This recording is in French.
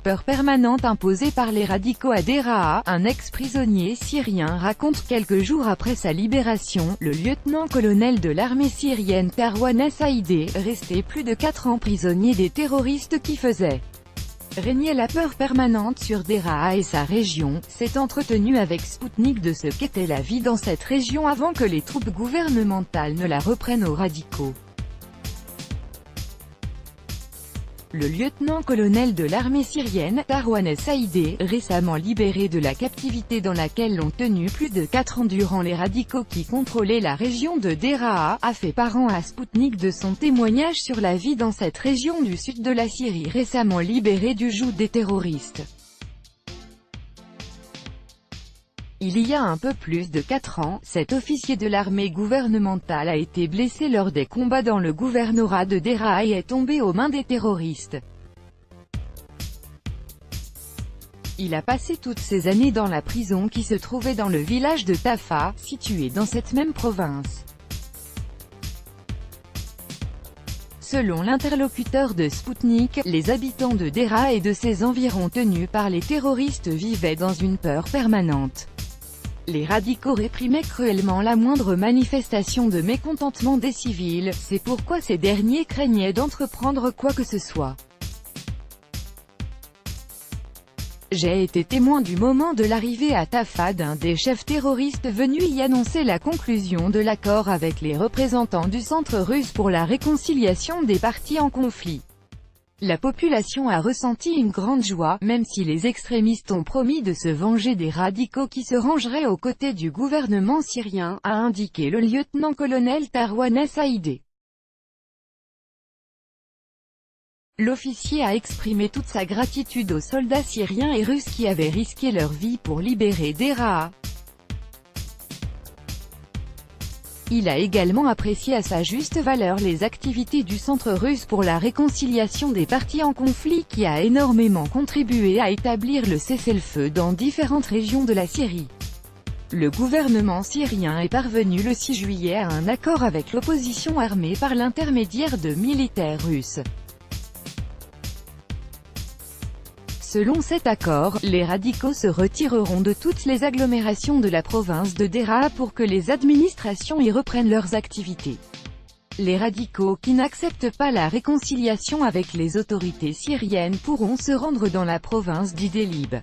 peur permanente imposée par les radicaux à Deraa, un ex-prisonnier syrien raconte quelques jours après sa libération, le lieutenant-colonel de l'armée syrienne Tarwan Saïdé, resté plus de 4 ans prisonnier des terroristes qui faisaient régner la peur permanente sur Deraa et sa région, s'est entretenu avec Sputnik de ce qu'était la vie dans cette région avant que les troupes gouvernementales ne la reprennent aux radicaux. Le lieutenant-colonel de l'armée syrienne, Tarwan Saïdé, récemment libéré de la captivité dans laquelle l'ont tenu plus de 4 ans durant les radicaux qui contrôlaient la région de Deraa, a fait part à Sputnik de son témoignage sur la vie dans cette région du sud de la Syrie récemment libérée du joug des terroristes. Il y a un peu plus de 4 ans, cet officier de l'armée gouvernementale a été blessé lors des combats dans le gouvernorat de Deraa et est tombé aux mains des terroristes. Il a passé toutes ces années dans la prison qui se trouvait dans le village de Tafa, situé dans cette même province. Selon l'interlocuteur de Sputnik, les habitants de Deraa et de ses environs tenus par les terroristes vivaient dans une peur permanente. Les radicaux réprimaient cruellement la moindre manifestation de mécontentement des civils, c'est pourquoi ces derniers craignaient d'entreprendre quoi que ce soit. J'ai été témoin du moment de l'arrivée à Tafa d'un des chefs terroristes venus y annoncer la conclusion de l'accord avec les représentants du Centre russe pour la réconciliation des parties en conflit. La population a ressenti une grande joie, même si les extrémistes ont promis de se venger des radicaux qui se rangeraient aux côtés du gouvernement syrien, a indiqué le lieutenant-colonel Tarwan Saïdé. L'officier a exprimé toute sa gratitude aux soldats syriens et russes qui avaient risqué leur vie pour libérer Deraa. Il a également apprécié à sa juste valeur les activités du Centre russe pour la réconciliation des parties en conflit qui a énormément contribué à établir le cessez-le-feu dans différentes régions de la Syrie. Le gouvernement syrien est parvenu le 6 juillet à un accord avec l'opposition armée par l'intermédiaire de militaires russes. Selon cet accord, les radicaux se retireront de toutes les agglomérations de la province de Deraa pour que les administrations y reprennent leurs activités. Les radicaux qui n'acceptent pas la réconciliation avec les autorités syriennes pourront se rendre dans la province d'Idlib.